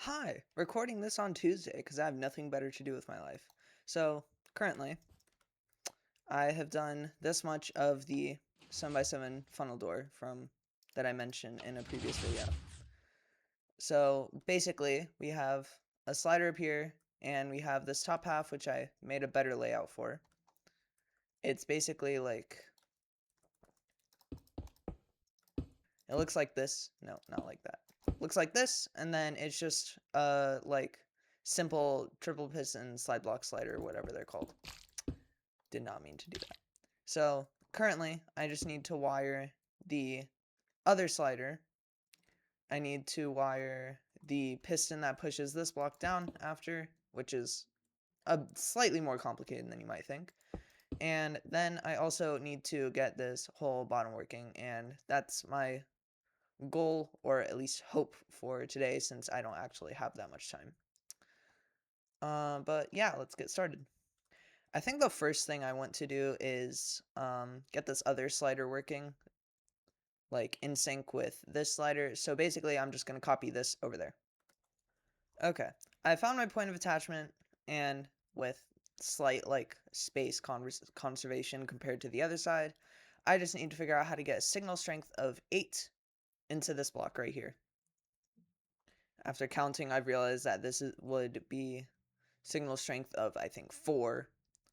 Hi, recording this on Tuesday because I have nothing better to do with my life. So, currently, I have done this much of the 7x7 funnel door from that I mentioned in a previous video. So, basically, we have a slider up here, and we have this top half, which I made a better layout for. It's basically like, it looks like this. No, not like that. Looks like this, and then it's just like simple triple piston slide block slider, whatever they're called. Did not mean to do that. So currently I just need to wire the other slider. I need to wire the piston that pushes this block down after, which is slightly more complicated than you might think. And then I also need to get this whole bottom working, and that's my goal, or at least hope, for today, since I don't actually have that much time. But yeah, let's get started. I think the first thing I want to do is get this other slider working, like in sync with this slider. So basically, I'm just going to copy this over there. Okay, I found my point of attachment, and with slight like space conservation compared to the other side, I just need to figure out how to get a signal strength of 8 into this block right here. After counting, I've realized that would be signal strength of, I think, 4.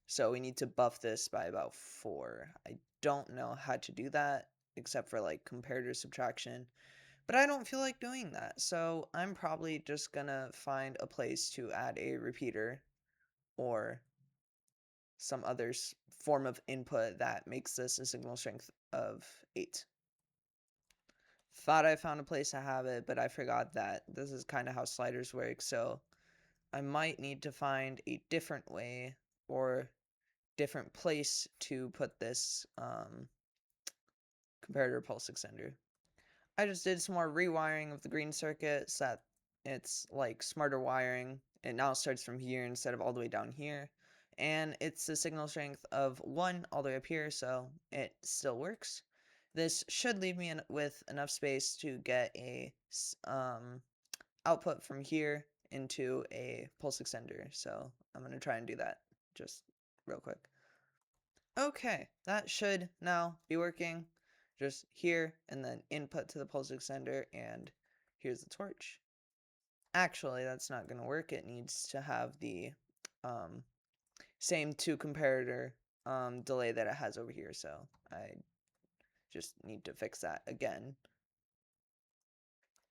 So we need to buff this by about 4. I don't know how to do that except for like comparator subtraction, but I don't feel like doing that. So I'm probably just gonna find a place to add a repeater or some other form of input that makes this a signal strength of 8. Thought I found a place to have it, but I forgot that this is kind of how sliders work, so I might need to find a different way or different place to put this comparator pulse extender. I just did some more rewiring of the green circuit so that it's like smarter wiring. It now starts from here instead of all the way down here. And it's a signal strength of 1 all the way up here, so it still works. This should leave me with enough space to get a output from here into a pulse extender. So I'm going to try and do that just real quick. Okay, that should now be working. Just here, and then input to the pulse extender, and here's the torch. Actually, that's not going to work. It needs to have the same 2 comparator delay that it has over here, so I just need to fix that again.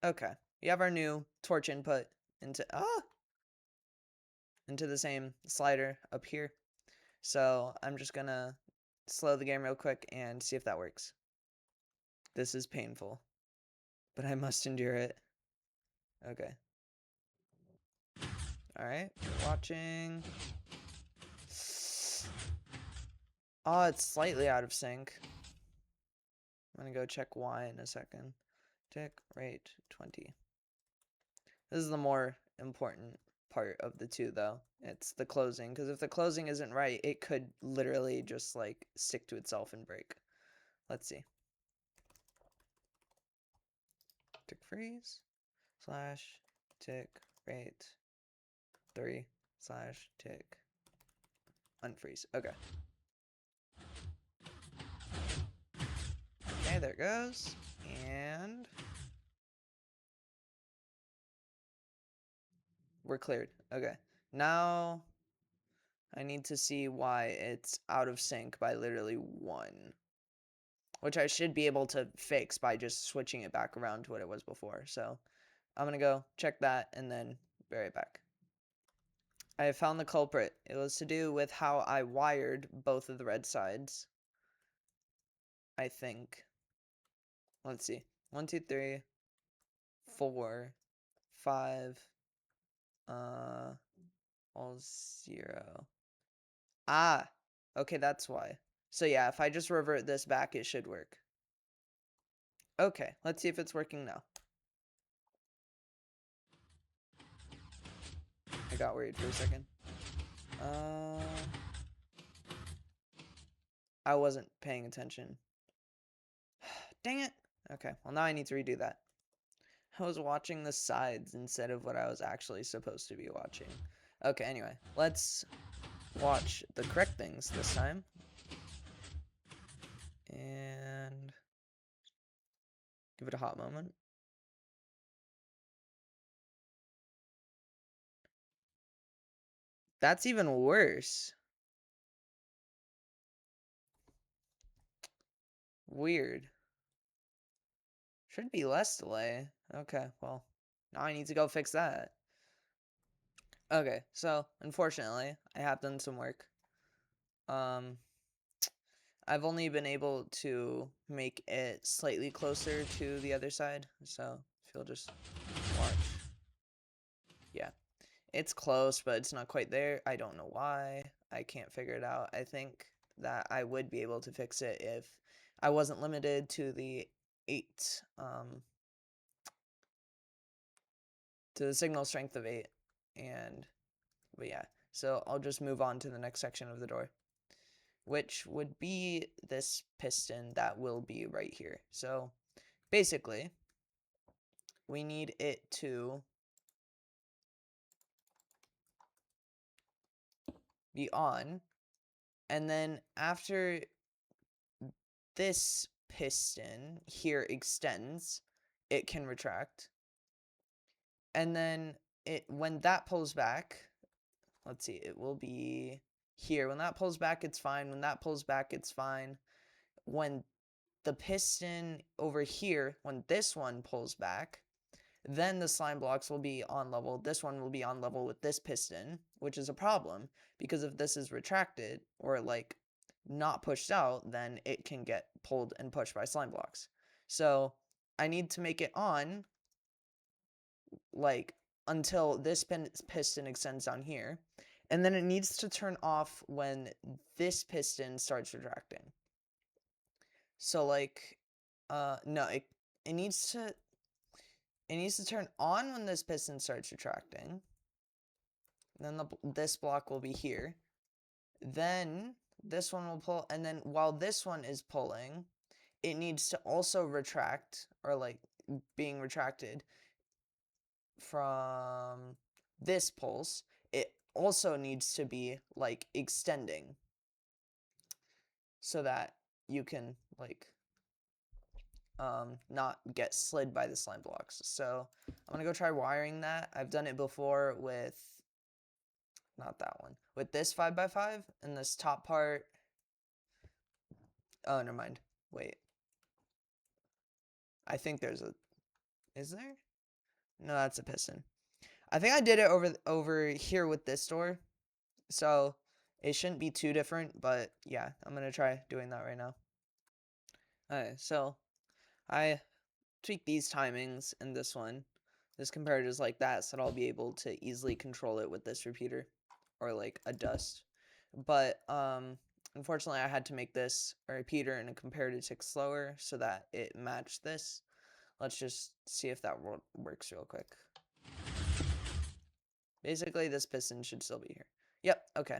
Okay, we have our new torch input into the same slider up here. So I'm just gonna slow the game real quick and see if that works. This is painful, but I must endure it. Okay. Alright, watching. Oh, it's slightly out of sync. I'm gonna go check Y in a second. Tick rate 20. This is the more important part of the two, though. It's the closing, because if the closing isn't right, it could literally just like stick to itself and break. Let's see. Tick freeze slash tick rate 3 slash tick unfreeze. Okay. Okay, there it goes. And we're cleared. Okay. Now I need to see why it's out of sync by literally 1. Which I should be able to fix by just switching it back around to what it was before. So I'm going to go check that and then be right back. I have found the culprit. It was to do with how I wired both of the red sides. I think. Let's see. 1, 2, 3, 4, 5, all 0. Ah, okay, that's why. So yeah, if I just revert this back, it should work. Okay, let's see if it's working now. I got worried for a second. I wasn't paying attention. Dang it. Okay, well now I need to redo that. I was watching the sides instead of what I was actually supposed to be watching. Okay, anyway, let's watch the correct things this time. And give it a hot moment. That's even worse. Weird. Should be less delay. Okay, well, now I need to go fix that. Okay, so unfortunately, I have done some work. I've only been able to make it slightly closer to the other side, so if you'll just watch. Yeah, it's close, but it's not quite there. I don't know why. I can't figure it out. I think that I would be able to fix it if I wasn't limited to the 8, to the signal strength of 8, but yeah. So I'll just move on to the next section of the door, which would be this piston that will be right here. So basically, we need it to be on, and then after this piston here extends, it can retract, and then when that pulls back, let's see, it will be here. When that pulls back, it's fine. When that pulls back, it's fine. When the piston over here, when this one pulls back, then the slime blocks will be on level. This one will be on level with this piston, which is a problem because if this is retracted or like not pushed out, then it can get pulled and pushed by slime blocks. So I need to make it on like until this piston extends down here, and then it needs to turn off when this piston starts retracting. So like no, it needs to turn on when this piston starts retracting. Then this block will be here. Then this one will pull, and then while this one is pulling, it needs to also retract, or like being retracted from this pulse. It also needs to be like extending so that you can like not get slid by the slime blocks. So I'm gonna go try wiring that. I've done it before with, not that one, with this 5x5 and this top part. Oh, never mind. Wait. I think there's a, is there? No, that's a piston. I think I did it over here with this door. So it shouldn't be too different, but yeah, I'm gonna try doing that right now. Okay, so I tweak these timings in this one. This comparator is like that, so I'll be able to easily control it with this repeater or like a dust. But unfortunately, I had to make this a repeater and a comparator tick slower so that it matched this. Let's just see if that works real quick. Basically, this piston should still be here. Yep, okay.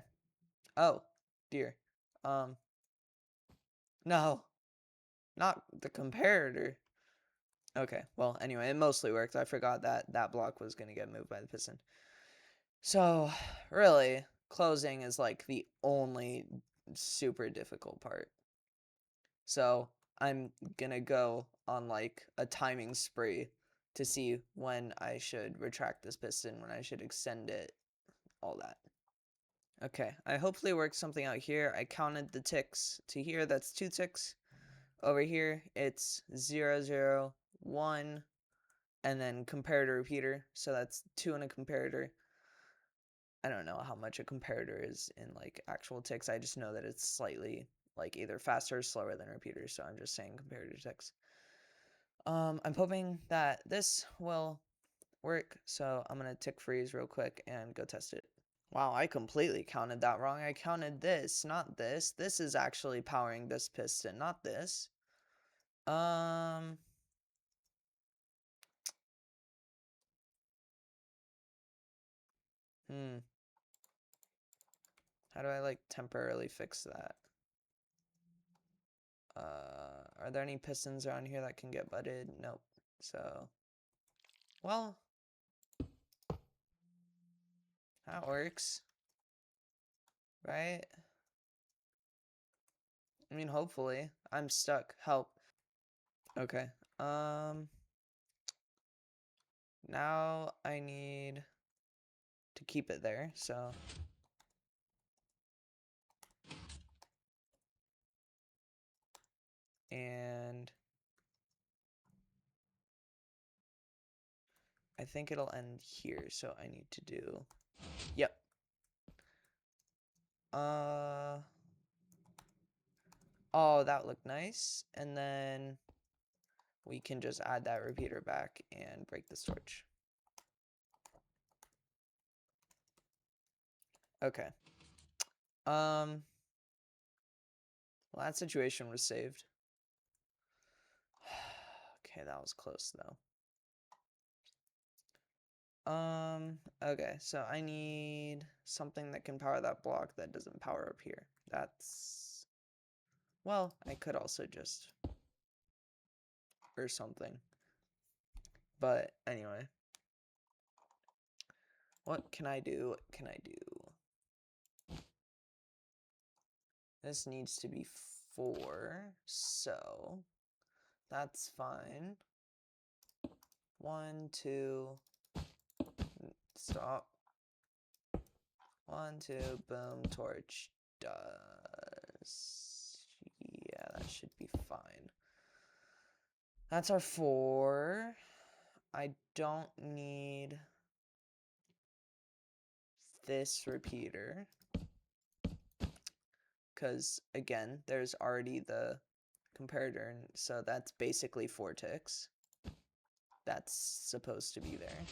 Oh, dear. No, not the comparator. Okay, well, anyway, it mostly worked. I forgot that that block was going to get moved by the piston. So, really, closing is like the only super difficult part. So, I'm going to go on like a timing spree to see when I should retract this piston, when I should extend it, all that. Okay, I hopefully worked something out here. I counted the ticks to here. That's 2 ticks. Over here, it's 0, 0, 1, and then comparator repeater. So that's 2 in a comparator. I don't know how much a comparator is in like actual ticks. I just know that it's slightly like either faster or slower than repeaters. So I'm just saying comparator ticks. I'm hoping that this will work. So I'm gonna tick freeze real quick and go test it. Wow, I completely counted that wrong. I counted this, not this. This is actually powering this piston, not this. Um, How do I like temporarily fix that? Are there any pistons around here that can get butted? Nope. So Well, that works, right? I mean, hopefully. I'm stuck. Help. Okay. Now I need to keep it there, so. And I think it'll end here, so I need to do, yep. Oh, that looked nice. And then we can just add that repeater back and break the storage. Okay. Well, that situation was saved. Okay, that was close though. Okay, so I need something that can power that block that doesn't power up here. That's, well, I could also just, or something. But anyway, what can I do? What can I do? This needs to be 4, so that's fine. 1, 2, stop. 1, 2, boom, torch does. Yeah, that should be fine. That's our 4. I don't need this repeater, because again, there's already the comparator, so that's basically 4 ticks. That's supposed to be there.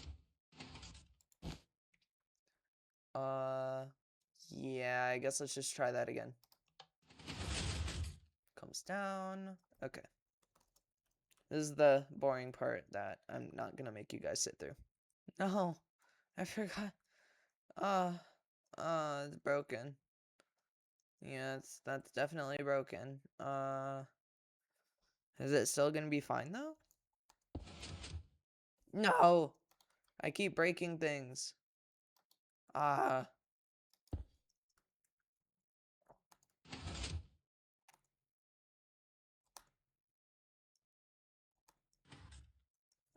Yeah, I guess let's just try that again. Comes down. Okay. This is the boring part that I'm not gonna make you guys sit through. No, I forgot. It's broken. Yeah, that's definitely broken. Is it still gonna be fine though? No! I keep breaking things.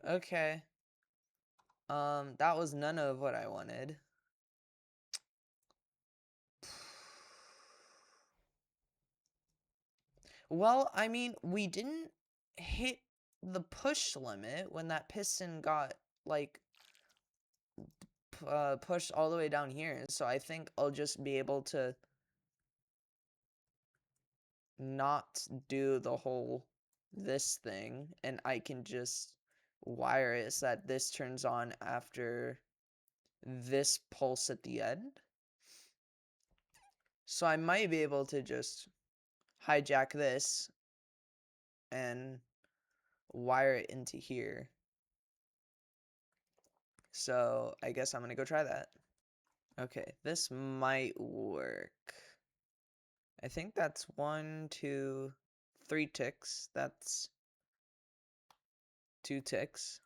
Okay. That was none of what I wanted. Well, I mean, we didn't hit the push limit when that piston got, like, pushed all the way down here. So I think I'll just be able to not do the whole this thing, and I can just wire it so that this turns on after this pulse at the end. So I might be able to just hijack this and wire it into here. So I guess I'm gonna go try that. Okay, this might work. I think that's 1, 2, 3 ticks. That's 2 ticks.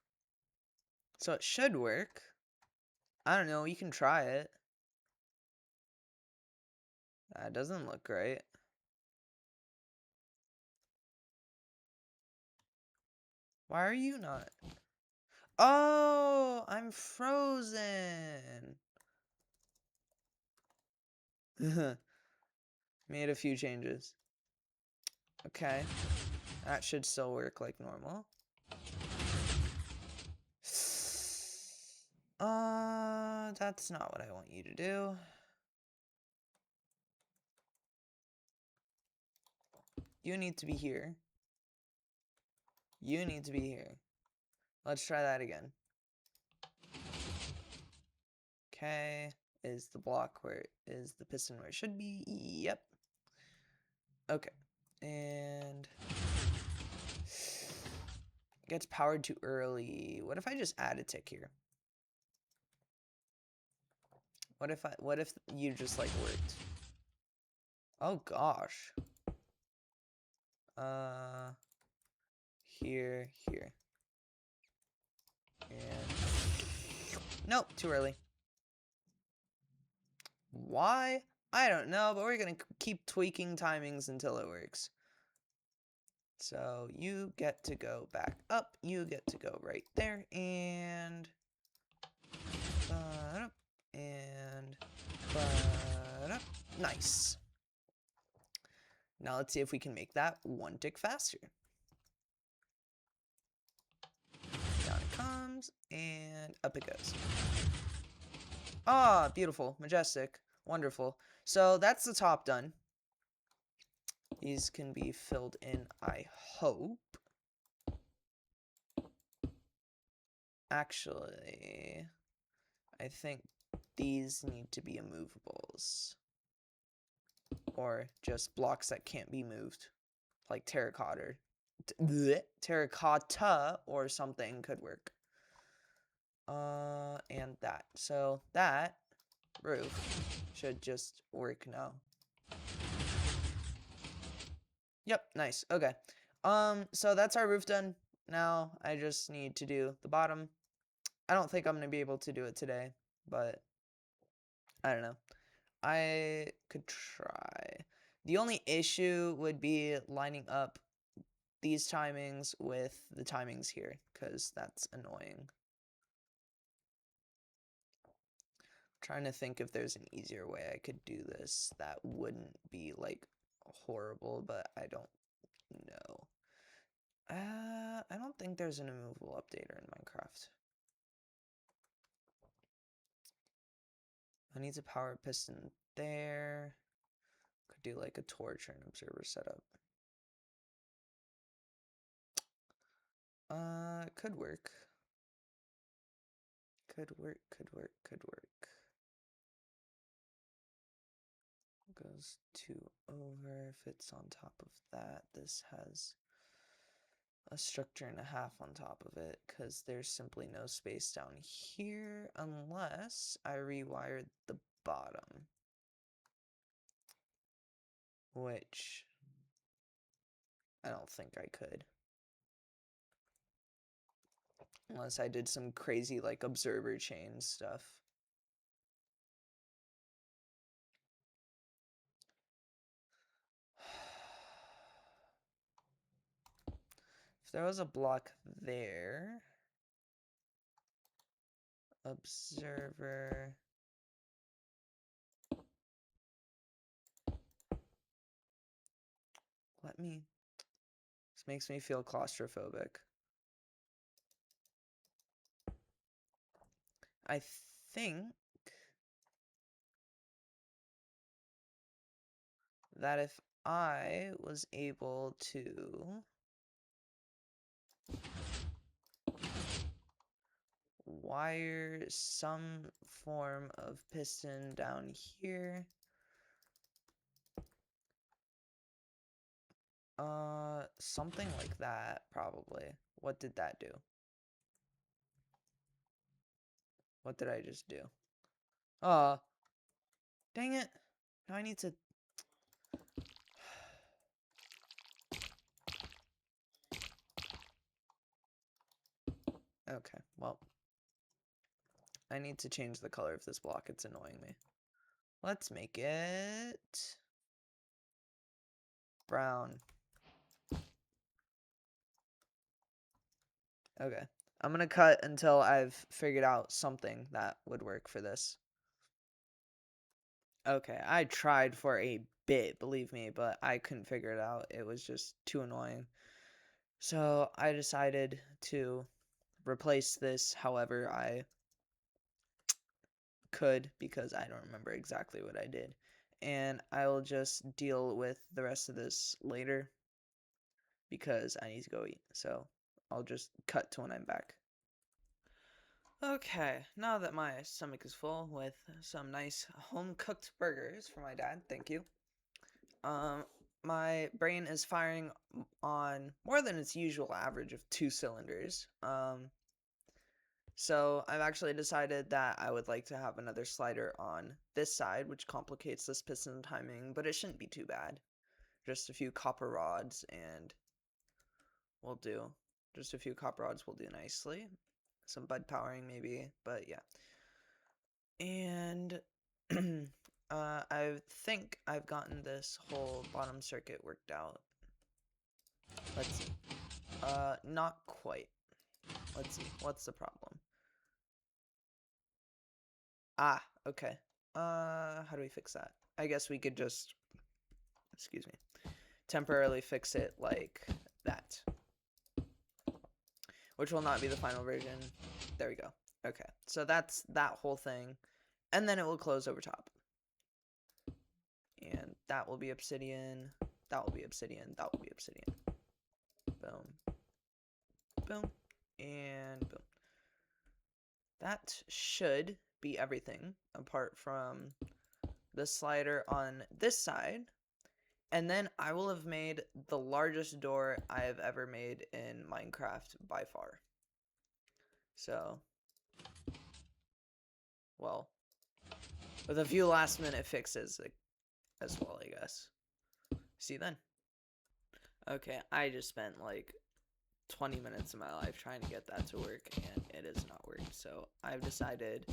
So it should work. I don't know, you can try it. That doesn't look right. Why are you not? Oh, I'm frozen. Made a few changes. Okay. That should still work like normal. That's not what I want you to do. You need to be here. You need to be here. Let's try that again. Okay. Is the block where is the piston where it should be? Yep. Okay. And gets powered too early. What if I just add a tick here? What if you just like worked? Oh gosh. Here. And nope, too early. Why? I don't know, but we're gonna keep tweaking timings until it works. So you get to go back up, you get to go right there, and and nice. Now let's see if we can make that one tick faster. Down it comes, and up it goes. Ah, beautiful, majestic, wonderful. So that's the top done. These can be filled in, I hope. Actually, I think these need to be immovables. Or just blocks that can't be moved. Like terracotta. Terracotta or something could work. And that. So that roof should just work now. Yep, nice. Okay. So that's our roof done. Now I just need to do the bottom. I don't think I'm gonna be able to do it today, but I don't know. I could try. The only issue would be lining up these timings with the timings here, because that's annoying. Trying to think if there's an easier way I could do this that wouldn't be like horrible, but I don't know. I don't think there's an immovable updater in Minecraft. I need to power piston there. Could do like a torch or an observer setup. Could work. Could work, could work, could work. Goes 2 over, fits on top of that. This has a structure and a half on top of it, because there's simply no space down here unless I rewired the bottom. Which I don't think I could. Unless I did some crazy like observer chain stuff. If there was a block there, observer, this makes me feel claustrophobic. I think that if I was able to wire some form of piston down here, something like that, probably. What did that do? What did I just do? Dang it. Now I need to... Okay, well. I need to change the color of this block. It's annoying me. Let's make it brown. Okay. I'm gonna cut until I've figured out something that would work for this. Okay, I tried for a bit, believe me, but I couldn't figure it out. It was just too annoying. So I decided to replace this however I could, because I don't remember exactly what I did. And I'll just deal with the rest of this later because I need to go eat. So I'll just cut to when I'm back. Okay, now that my stomach is full with some nice home-cooked burgers for my dad, thank you. My brain is firing on more than its usual average of 2 cylinders. So I've actually decided that I would like to have another slider on this side, which complicates this piston timing, but it shouldn't be too bad. Just a few copper rods and we'll do. Just a few copper rods will do nicely. some bud powering maybe, but yeah. And I think I've gotten this whole bottom circuit worked out. Let's see. Not quite. Let's see. What's the problem? Ah, okay. How do we fix that? I guess we could just, excuse me, temporarily fix it like that, which will not be the final version. There we go. Okay, so that's that whole thing, and then it will close over top. And that will be obsidian, that will be obsidian, that will be obsidian. Boom, boom, and boom. That should be everything apart from the slider on this side. And then I will have made the largest door I have ever made in Minecraft by far. So, well, with a few last minute fixes as well, I guess. See you then. Okay, I just spent like 20 minutes of my life trying to get that to work, and it has not worked. So I've decided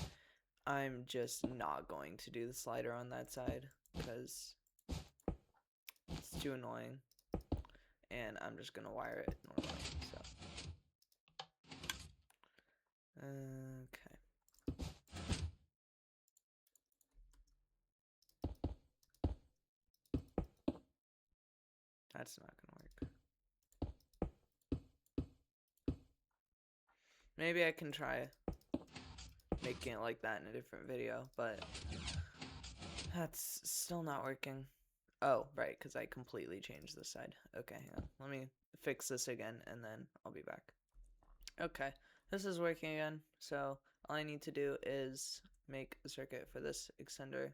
I'm just not going to do the slider on that side because it's too annoying, and I'm just gonna wire it normally. So okay. That's not gonna work. Maybe I can try making it like that in a different video, but that's still not working. Oh, right, because I completely changed this side. Okay, hang on. Let me fix this again, and then I'll be back. Okay, this is working again, so all I need to do is make a circuit for this extender.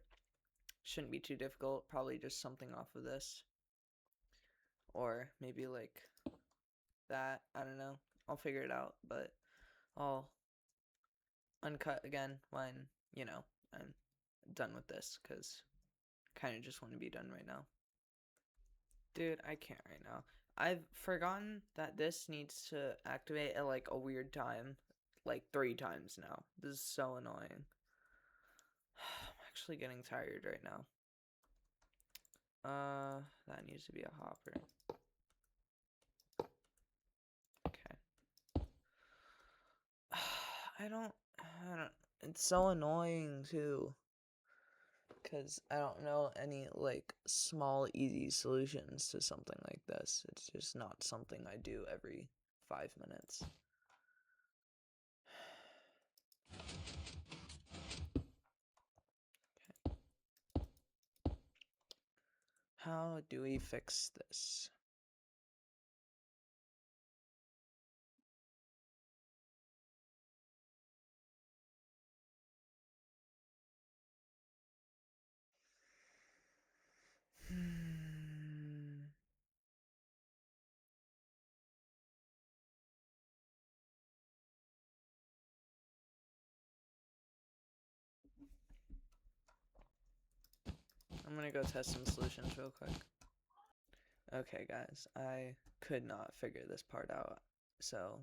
Shouldn't be too difficult, probably just something off of this. Or maybe like that, I don't know. I'll figure it out, but I'll uncut again when, you know, I'm done with this, because I kind of just want to be done right now. Dude, I can't right now. I've forgotten that this needs to activate at like a weird time, like 3 times now. This is so annoying. I'm actually getting tired right now. That needs to be a hopper. Okay. I don't, it's so annoying too. Because I don't know any like small easy solutions to something like this. It's just not something I do every 5 minutes. How do we fix this? I'm gonna go test some solutions real quick. Okay, guys, I could not figure this part out. So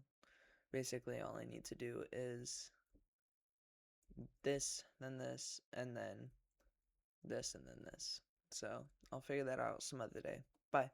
basically, all I need to do is this, then this, and then this, and then this. So I'll figure that out some other day. Bye.